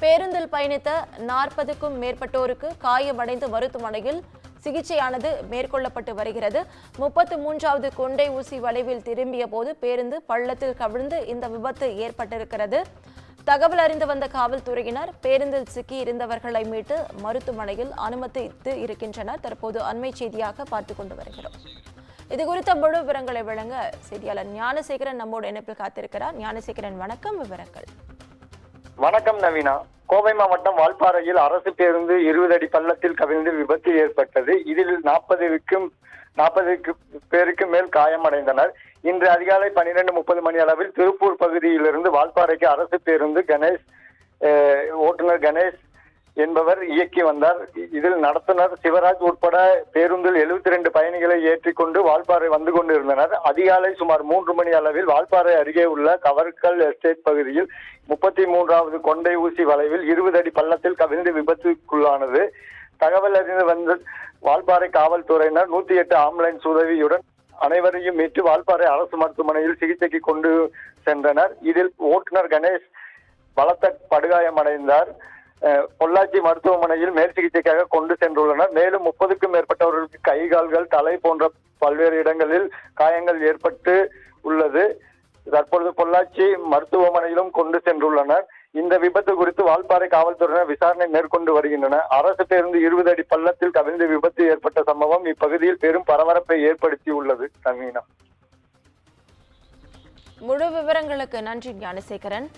பேருந்தில் பயணித்த 40க்கும் மேற்பட்டோருக்கு காயமடைந்து மருத்துவமனையில் சிகிச்சையானது மேற்கொள்ளப்பட்டு வருகிறது. 33வது கொண்டை ஊசி வளைவில் திரும்பிய போது பேருந்து பள்ளத்தில் கவிழ்ந்து இந்த விபத்து ஏற்பட்டிருக்கிறது. தகவல் அறிந்து வந்த காவல்துறையினர் பேருந்தில் சிக்கி இருந்தவர்களை மீட்டு மருத்துவமனையில் அனுமதித்து இருக்கின்றனர். தற்போது அண்மை செய்தியாக பார்த்துக் கொண்டு வருகிறோம். இதுகுறித்த முழு விவரங்களை வழங்க செய்தியாளர் ஞானசேகரன் நம்மோடு இணைப்பில் காத்திருக்கிறார். ஞானசேகரன், வணக்கம். விவரங்கள். வணக்கம் நவீனா. கோவை மாவட்டம் வால்பாறையில் அரசு பேருந்து 20 அடி பள்ளத்தில் கவிழ்ந்து விபத்து ஏற்பட்டது. இதில் 40 பேருக்கு மேல் காயமடைந்தனர். இன்று அதிகாலை 12:30 மணி அளவில் திருப்பூர் பகுதியிலிருந்து வால்பாறைக்கு அரசு பேருந்து ஓட்டுநர் கணேஷ் என்பவர் இயக்கி வந்தார். இதில் நடத்துனர் சிவராஜ் உட்பட பேருந்தில் 72 பயணிகளை ஏற்றிக்கொண்டு வால்பாறை வந்து கொண்டிருந்தனர். அதிகாலை சுமார் 3 மணி அளவில் வால்பாறை அருகே உள்ள கவர்கல் எஸ்டேட் பகுதியில் 33வது கொண்டை ஊசி வளைவில் 20 அடி பள்ளத்தில் கவிழ்ந்து விபத்துக்குள்ளானது. தகவல் அறிந்து வந்த வால்பாறை காவல்துறையினர் 108 ஆம்புலன்ஸ் உதவியுடன் அனைவரையும் மீட்டு வால்பாறை அரசு மருத்துவமனையில் சிகிச்சைக்கு கொண்டு சென்றனர். இதில் ஓட்டுநர் கணேஷ் பலத்த படுகாயமடைந்தார். பொள்ளாச்சி மருத்துவமனையில் மேல் சிகிச்சைக்காக கொண்டு சென்றுள்ளனர். மேலும் 30க்கும் மேற்பட்டவர்களுக்கு கை, கால்கள், தலை போன்ற பல்வேறு இடங்களில் காயங்கள் ஏற்பட்டு உள்ளது. தற்பொழுது பொள்ளாச்சி மருத்துவமனையிலும் கொண்டு சென்றுள்ளனர். இந்த விபத்து குறித்து வால்பாறை காவல்துறையினர் விசாரணை மேற்கொண்டு வருகின்றனர். அரசு பேருந்து 20 அடி பள்ளத்தில் கவிழ்ந்து விபத்து ஏற்பட்ட சம்பவம் இப்பகுதியில் பெரும் பரபரப்பை ஏற்படுத்தியுள்ளது. நவீனா, முழு விவரங்களுக்கு நன்றி ஞானசேகரன்.